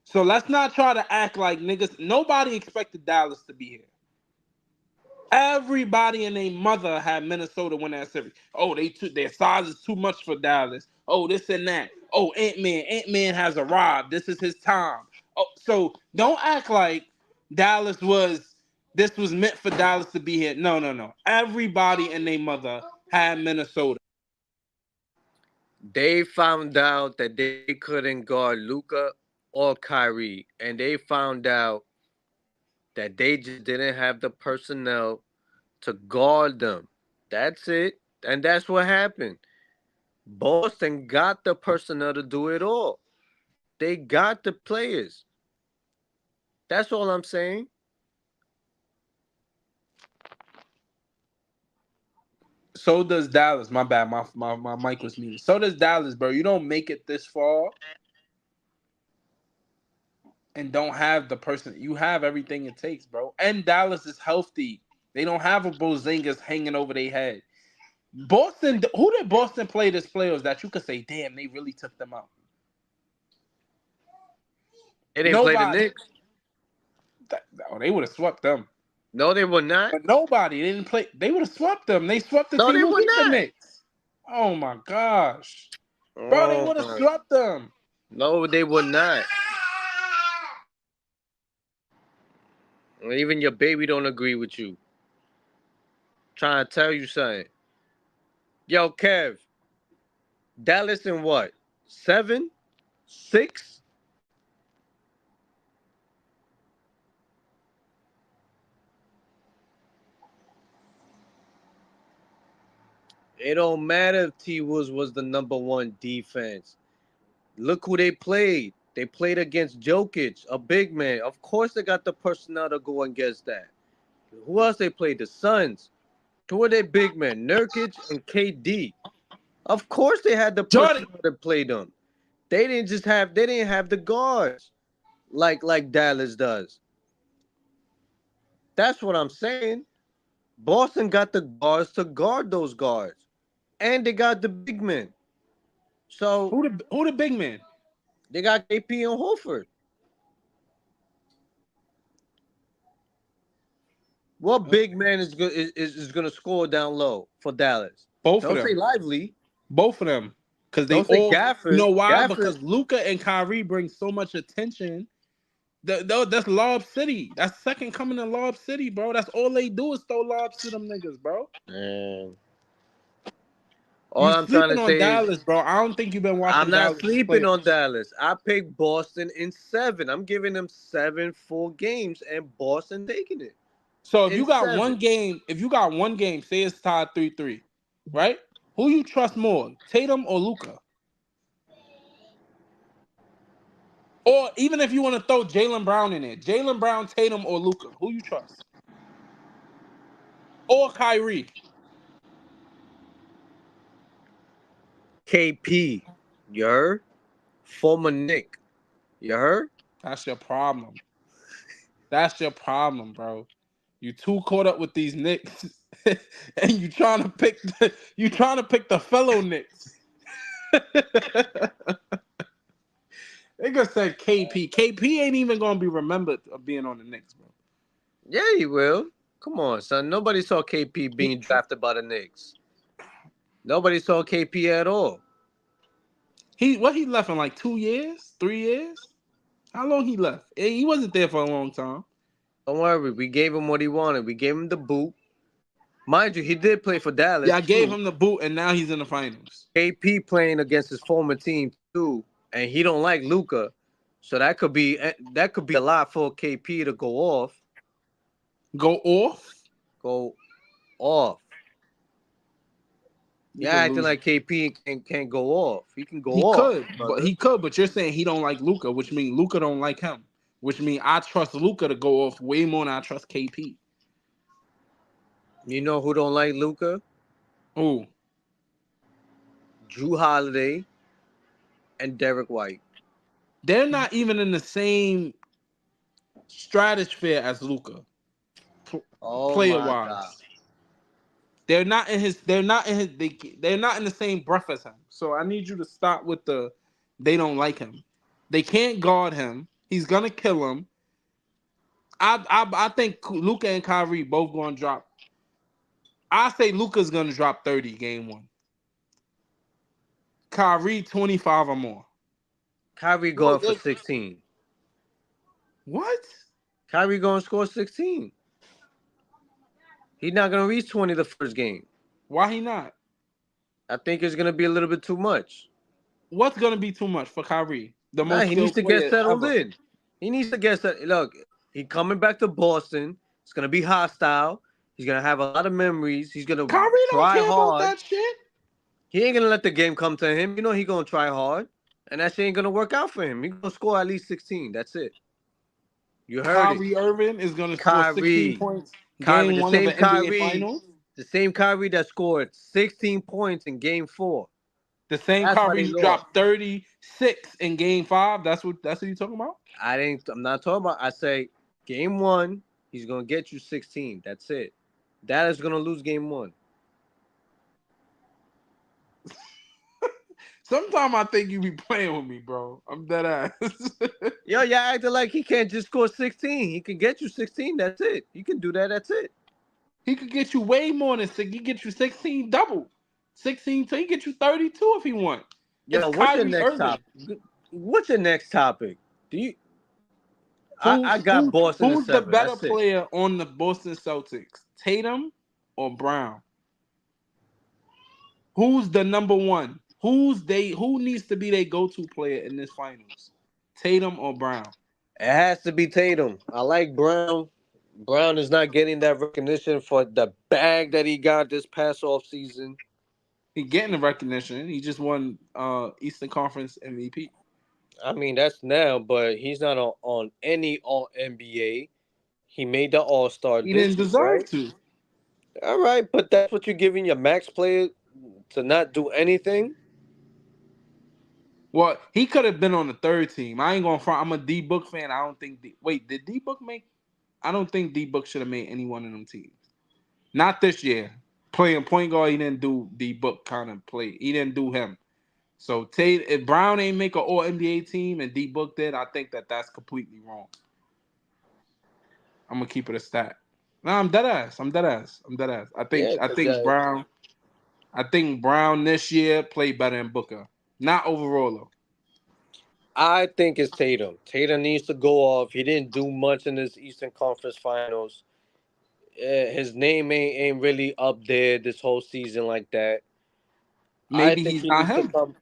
So let's not try to act like niggas. Nobody expected Dallas to be here. Everybody and their mother had Minnesota win that series. Oh, they took their size is too much for Dallas. Oh, this and that. Oh, Ant Man has arrived. This is his time. Oh, so don't act like Dallas was this was meant for Dallas to be here. No, no, no. Everybody and their mother had Minnesota. They found out that they couldn't guard Luca or Kyrie, and they found out that they just didn't have the personnel to guard them. That's it, and that's what happened. Boston got the personnel to do it all. They got the players. That's all I'm saying. So does Dallas. My bad. My mic was muted. So does Dallas, bro. You don't make it this far and don't have the person. You have everything it takes, bro. And Dallas is healthy. They don't have a Bozingas hanging over their head. Boston, who did Boston play this playoffs that you could say, damn, they really took them out? They didn't play the Nobody. Knicks. Oh, they would have swept them. No, they were not. But nobody. They didn't play. They would have swept them. They swept the No, team they who were beat the not. Knicks. Oh my gosh. Bro, they Oh would have my. swept them. No, they were not. Even your baby don't agree with you. Trying to tell you something. Yo, Kev, Dallas in what? 7? 6? It don't matter if T Woods was the number one defense. Look who they played. They played against Jokic, a big man. Of course, they got the personnel to go against that. Who else they played? The Suns. Who are they big men? Nurkic and KD. Of course, they had the Jordan. personnel to play them. They didn't just have. They didn't have the guards like Dallas does. That's what I'm saying. Boston got the guards to guard those guards, and they got the big men. So Who the big man? they got KP and Horford. What big man is going to score down low for Dallas? Both of Don't say them. Lively. Both of them. Because they Don't say all, you Gafford. know why? Gafford. Because Luca and Kyrie bring so much attention. That's Lob City. That's second coming to Lob City, bro. That's all they do is throw lobs to them niggas, bro. Man. All You I'm trying sleeping to on say is Dallas, bro. I don't think you've been I'm watching not Dallas sleeping play. on Dallas. I picked Boston in 7. I'm giving them 7 full games, and Boston taking it So in 7. if you got one game, say it's tied 3-3, right? Who you trust more, Tatum or Luca? Or even if you want to throw Jalen Brown in there, Jalen Brown, Tatum, or Luca, who you trust? Or Kyrie? KP, you heard? Former Nick, you heard? That's your problem. That's your problem, bro. You too caught up with these Knicks, and you trying to pick the fellow Knicks. Nigga said KP. KP ain't even gonna be remembered of being on the Knicks, bro. Yeah, he will. Come on, son. Nobody saw KP He, being drafted by the Knicks. Nobody saw KP at all. he left in like 2 years, 3 years. How long he left? He wasn't there for a long time. Don't worry, we gave him what he wanted. We gave him the boot. Mind you, he did play for Yeah, Dallas I gave too. him the boot, and now he's in the finals. KP playing against his former team too, and he don't like Luca, so that could be a lot for KP to Go off. go off. You Yeah, could acting lose. like KP can't go off. He can go He off, could, but brother. you're saying he don't like Luca, which means Luca don't like him. Which means I trust Luca to go off way more than I trust KP. You know who don't like Luca? Oh, Drew Holiday and Derek White. they're not even in the same stratosphere as Luca, Oh player my God. wise. They're not in his. They're not in his. They're not in the same breath as him. So I need you to stop with the. They don't like him. They can't guard him. He's gonna kill him. I think Luca and Kyrie both gonna drop. I say Luca's gonna drop 30 game one. Kyrie 25 or more. Kyrie Well, going for 16. what? Kyrie going to score 16. He's not going to reach 20 the first game. Why he not? I think it's going to be a little bit too much. What's gonna be too much for Kyrie, the Nah, most he needs skilled to get player settled ever? in. He needs to get settled. Look, he coming back to Boston. It's going to be hostile. He's going to have a lot of memories. He's going to Kyrie don't try care about hard. that shit. He ain't going to let the game come to him. You know he going to try hard. And that shit ain't going to work out for him. He's going to score at least 16. That's it. You heard it. Kyrie Irving is gonna score 16 Kyrie. points Kyrie, game the one of same an NBA Kyrie, Finals. the same Kyrie that scored 16 points in game 4. The same That's why Kyrie they who lost. dropped 36 in game five. That's what you talking about? I'm not talking about, I say game 1, he's going to get you 16. That's it. That is going to lose game 1. Sometimes I think you be playing with me, bro. I'm dead ass. Yo, y'all acting like he can't just score 16. He can get you 16. That's it. He can do that. That's it. He could get you way more than six. He get you 16 double. 16, so he get you 32 if he want. It's Yo, what's your Kyrie next Irving. topic? What's your next topic? Do you? I Who's got Boston in who's the 7. better That's it. player on the Boston Celtics? Tatum or Brown? Who's the number one? Who needs to be their go-to player in this finals? Tatum or Brown? It has to be Tatum. I like Brown. Brown is not getting that recognition for the bag that he got this past off season. He getting the recognition. He just won Eastern Conference MVP. I mean, that's now, but he's not on any All NBA. He made the All Star He this didn't year, deserve right? to. All right, but that's what you're giving your max player to not do anything. Well, he could have been on the third team. I ain't gonna front. I'm a D Book fan. I don't think. Wait, did D Book make? I don't think D Book should have made any one of them teams. Not this year. Playing point guard, he didn't do D Book kind of play. He didn't do him. So Tate, if Brown ain't make an All NBA team and D Book did, I think that's completely wrong. I'm gonna keep it a stat. No, I'm dead ass. I'm dead ass. I'm dead ass. I think Yeah, I because think Brown. I think Brown this year played better than Booker. Not overall though. I think it's Tatum. Tatum needs to go off. He didn't do much in this Eastern Conference Finals. His name ain't really up there this whole season like that. I Maybe think he's he not needs to him. come.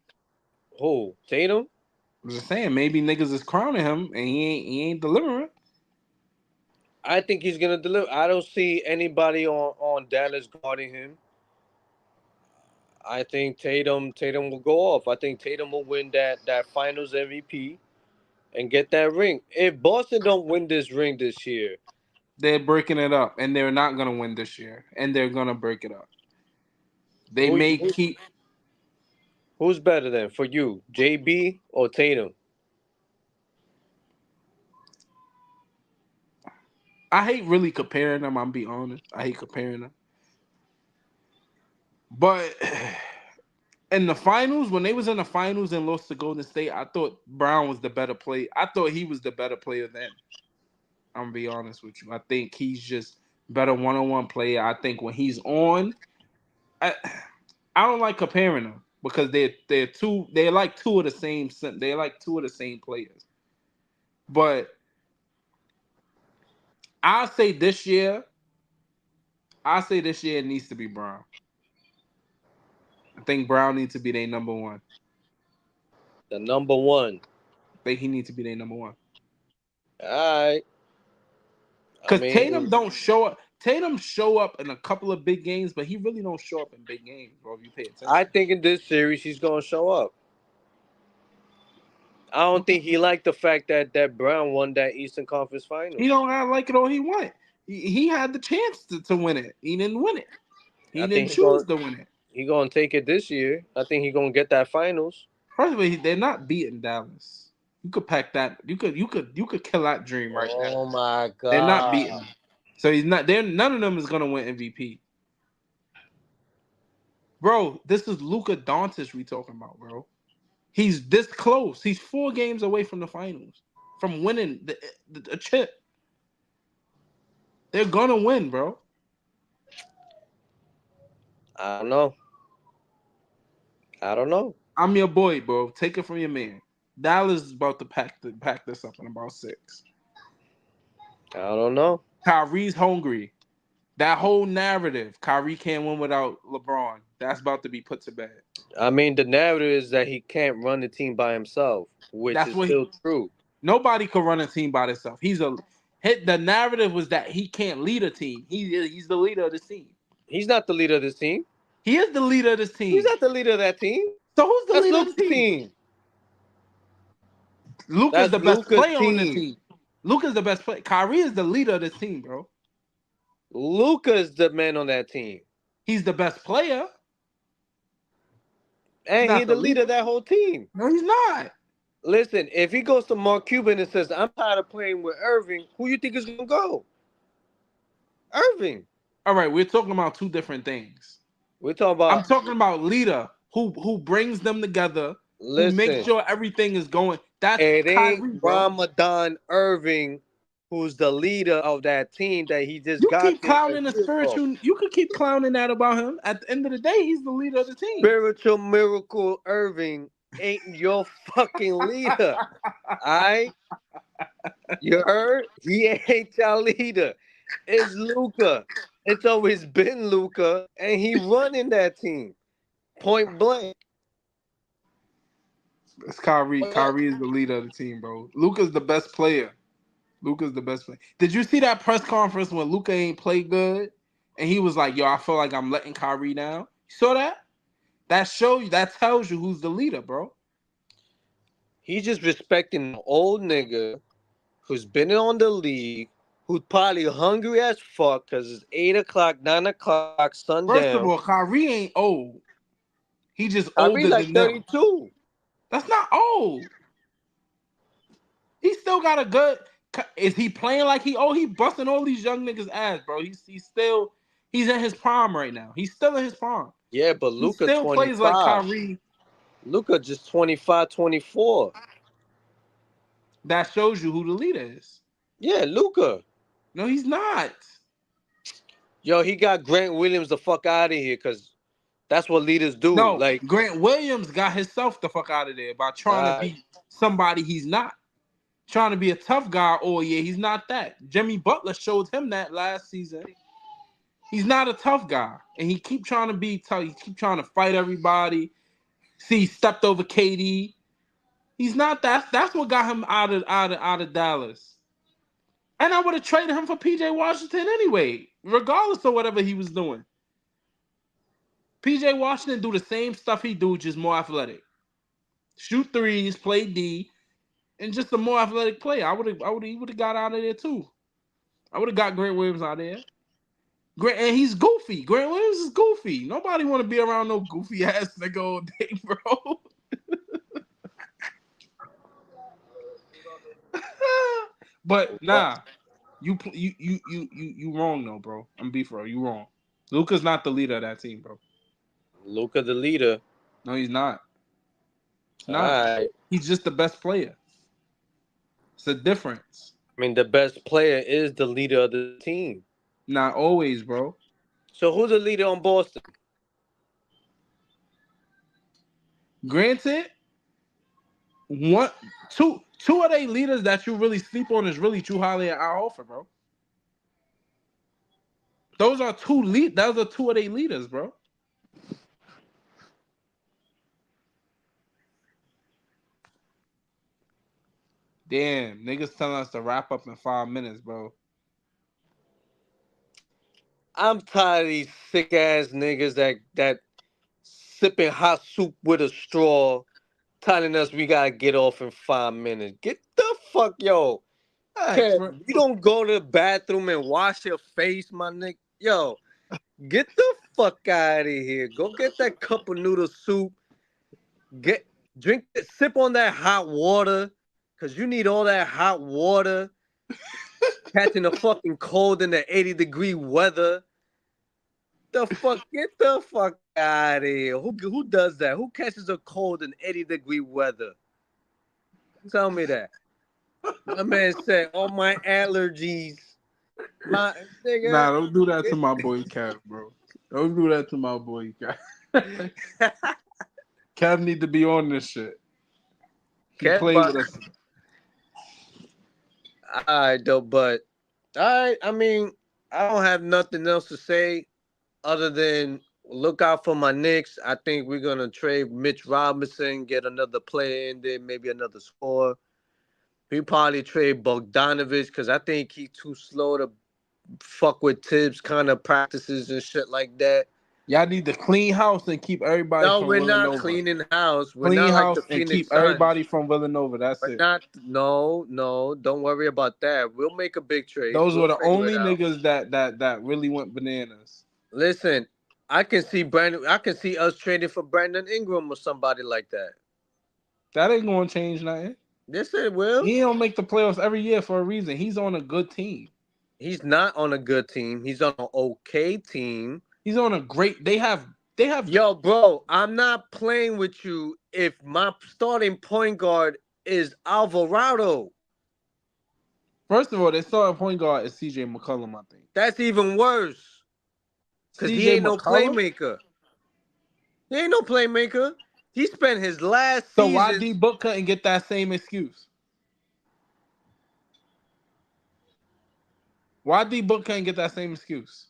Who? Tatum? I'm just saying, maybe niggas is crowning him and he ain't delivering. I think he's gonna deliver. I don't see anybody on Dallas guarding him. I think Tatum will go off. I think Tatum will win that Finals MVP and get that ring. If Boston don't win this ring this year, They're breaking it up, and they're not gonna win this year, and they're gonna break it up. They who, may who keep. who's better then for you, JB or Tatum? I hate really comparing them. I'm be honest. I hate comparing them, but in the finals, when they was in the finals and lost to Golden State, I thought Brown was the better player. I thought he was the better player then. I'm gonna be honest with you. I think he's just better one-on-one player. I think when he's on, I, I don't like comparing them because they're like two of the same they're like two of the same players. But I say this year, I say this year it needs to be Brown. I think Brown needs to be their number one. The number one. I think he needs to be their number one. All right. I Because mean, Tatum don't show up. Tatum show up in a couple of big games, but he really don't show up in big games, bro. If you pay I attention, think in this series he's gonna show up. I don't think he liked the fact that Brown won that Eastern Conference he Finals. don't act like it all he want. He had the chance to win it. He didn't win it. He I didn't think choose to win it. he gonna take it this year. I think he gonna get that Finals. First of all, they're not beating Dallas. You could pack that. You could kill that dream right now. Oh my They're not God. beating them. So he's not. They're none of them is gonna win MVP, bro. This is Luka Doncic we talking about, bro. He's this close. He's 4 games away from the finals, from winning the chip. They're gonna win, bro. I don't know. I don't know. I'm your boy, bro. Take it from your man. Dallas is about to pack this up in about 6. I don't know. Kyrie's hungry. That whole narrative, Kyrie can't win without LeBron. That's about to be put to bed. I mean, the narrative is that he can't run the team by himself, which That's is what still true. nobody could run a team by themselves. The narrative was that he can't lead a team. He's the leader of the team. He's not the leader of this team. He is the leader of this He's team. not the leader of that team. So who's the That's leader of the Luca's team? team. Luka's That's the best Luca's player on the team. team. Luka's the best player. Kyrie is the leader of this team, bro. Luca's the man on that team, He's the best player. He's and not he's the the leader of leader. that whole team. No, he's not. Listen, if he goes to Mark Cuban and says, "I'm tired of playing with Irving," who you think is gonna go? Irving. All right, we're talking about two different things. We're talking I'm about. talking about leader who brings them together, who makes Listen, sure everything is going. That's it ain't Kyrie, bro. Ramadan Irving who's the leader of that team that he just You got keep there a clowning the year ago. spiritual. You could keep clowning that about him. At the end of the day, he's the leader of the team. Spiritual miracle Irving ain't your fucking leader. Alright? You heard? He ain't your leader. It's Luca. It's always been Luca, and he running that team. Point blank. It's Kyrie. Kyrie is the leader of the team, bro. Luka's the best player. Luka's the best player. Did you see that press conference when Luka ain't played good? And he was like, yo, I feel like I'm letting Kyrie down. You saw that? That tells you who's the leader, bro. He's just respecting an old nigga who's been on the league, who's probably hungry as fuck because it's 8 o'clock, 9 o'clock, First of sundown. all, Kyrie ain't old. He just Kyrie's older like than them. 32. That's not old. He still got a good. Is he playing like he? Oh, he busting all these young niggas' ass, bro. He's in his prime right now. He's still in his prime. Yeah, but He Luca still plays like 25. Kyrie. Luca just 25, 24. That shows you who the leader is. Yeah, Luca. No, he's not. Yo, he got Grant Williams the fuck out of here because that's what leaders do. No, Like, Grant Williams got himself the fuck out of there by trying to be somebody he's not. Trying to be a tough guy. Oh yeah, he's not that. Jimmy Butler showed him that last season. He's not a tough guy, and he keep trying to be tough. He keep trying to fight everybody. See, he stepped over KD. He's not that. That's what got him out of Dallas. And I would have traded him for PJ Washington anyway, regardless of whatever he was doing. PJ Washington do the same stuff he do, just more athletic. Shoot threes, play D, and just a more athletic player. He would have got out of there too. I would have got Grant Williams out there. Grant, and he's goofy. Grant Williams is goofy. Nobody want to be around no goofy ass nigga all day, bro. But nah, you wrong though, bro. I'm beef, bro. You wrong. Luka's not the leader of that team, bro. Luka the leader. No, he's not. He's All not. right. He's just the best player. It's a difference. I mean, the best player is the leader of the team. Not always, bro. So who's the leader on Boston? Granted, two of their leaders that you really sleep on is really True Holly and Al Horford, bro. Those are two of their leaders, bro. Damn, niggas telling us to wrap up in 5 minutes, bro. I'm tired of these sick ass niggas that sipping hot soup with a straw, telling us we gotta get off in 5 minutes. Get the fuck, yo. Kev, you don't go to the bathroom and wash your face, my nigga. Yo, get the fuck out of here. Go get that cup of noodle soup. Sip on that hot water. Cause you need all that hot water. Catching a fucking cold in the 80-degree weather. Get the fuck out of here. Who does that? Who catches a cold in 80-degree weather? Tell me that. My man said, all my allergies. My nigga. Nah, don't do that to my boy Kev, bro. Don't do that to my boy Kev. Kev need to be on this shit. He played with us. All right, though, but I mean, I don't have nothing else to say other than look out for my Knicks. I think we're gonna trade Mitch Robinson, get another player in there, maybe another scorer. We probably trade Bogdanovich because I think he's too slow to fuck with Tibbs kind of practices and shit like that. Y'all need to clean house and keep everybody from Villanova. No, we're not cleaning house. We're clean not house like the and Phoenix keep Suns. everybody from Villanova. That's it. No, don't worry about that. We'll make a big trade. Those were the only niggas that really went bananas. Listen, I can see us trading for Brandon Ingram or somebody like that. That ain't gonna change nothing. Yes, it will. He don't make the playoffs every year for a reason. He's on a good team. He's not on a good team. He's on an okay team. He's on a great. They have. Yo, bro, I'm not playing with you if my starting point guard is Alvarado. First of all, their starting point guard is CJ McCollum, I think. That's even worse. Because he ain't no playmaker. He ain't no playmaker. He spent his last season. So why D Book couldn't get that same excuse? Why D Book couldn't get that same excuse?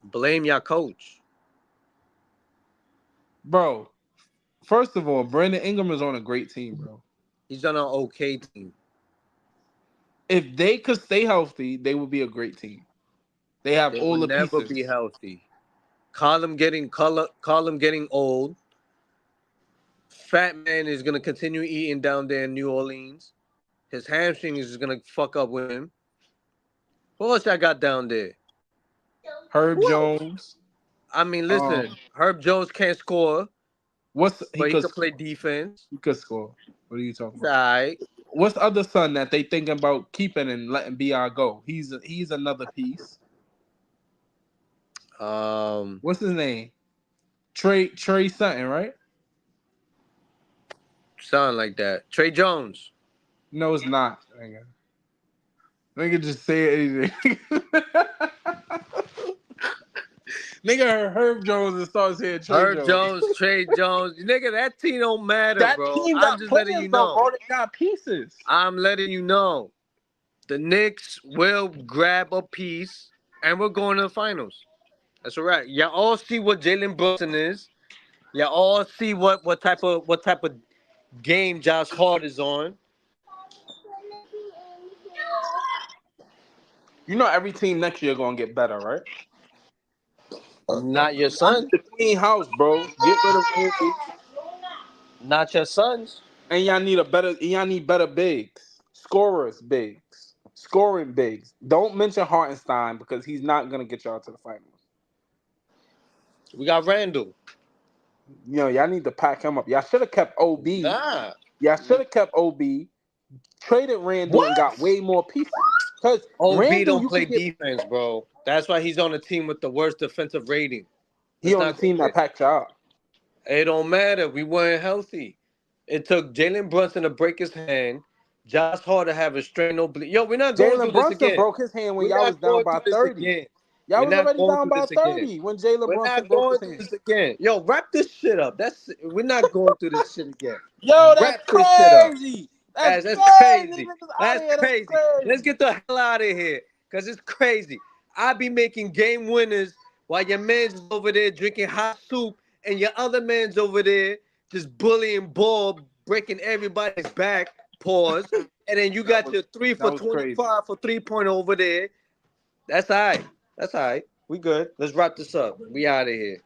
Blame your coach. Bro, first of all, Brandon Ingram is on a great team, bro. He's on an okay team. If they could stay healthy, they would be a great team. They have all the pieces. Never be healthy. Call him getting old. Fat man is gonna continue eating down there in New Orleans. His hamstring is gonna fuck up with him. What else I got down there? Herb Jones. I mean, listen, Herb Jones can't score. But he can play defense. He could score. What are you talking about? All right. What's the other son that they thinking about keeping and letting BR go? He's another piece. What's his name? Trey something, right? Something like that. Trey Jones. No, it's not. Nigga just say anything. Nigga heard Herb Jones and starts saying Trey Jones. Trey Jones. Nigga, that team don't matter, bro. Team I'm just letting you know. Bro, they got pieces. I'm letting you know. The Knicks will grab a piece and we're going to the finals. That's all right. Y'all all see what Jalen Brunson is. Yeah, all see what type of game Josh Hart is on. You know every team next year gonna get better, right? Not your Y'all need son. to clean house, bro. Get rid of Randy, Not your sons. and y'all need better bigs, scorers, bigs, scoring bigs. Don't mention Hartenstein because he's not gonna get y'all to the finals. We got Randall. You know, y'all need to pack him up. Y'all should have kept OB. Nah. Y'all should have kept OB, traded Randall, and got What? way more pieces. Because OB Randall, don't you play could get defense, bro. That's why he's on a team with the worst defensive rating. he Let's on the not go team that there. packed y'all. It don't matter. We weren't healthy. It took Jalen Brunson to break his hand. Josh Hart to have a strain oblique. Yo, we're not going Jalen through this Brunson again. broke his hand when We're y'all was not down going by through this 30. again. Y'all We're was not already going down through by this again. 30 when Jalen We're Brunson not broke going his through hand. this again. Yo, wrap this shit up. We're not going through this shit again. Yo, that's Wrap this shit up. crazy. That's That's crazy. crazy. Niggas out of That's here. That's crazy. Let's crazy. get the hell out of here. Cause it's crazy. I be making game winners while your man's is over there drinking hot soup and your other man's over there just bullying ball, breaking everybody's back. Pause. And then you got your three That for was crazy. 25 for 3 point over there. That's all right. That's all right. We good. Let's wrap this up. We out of here.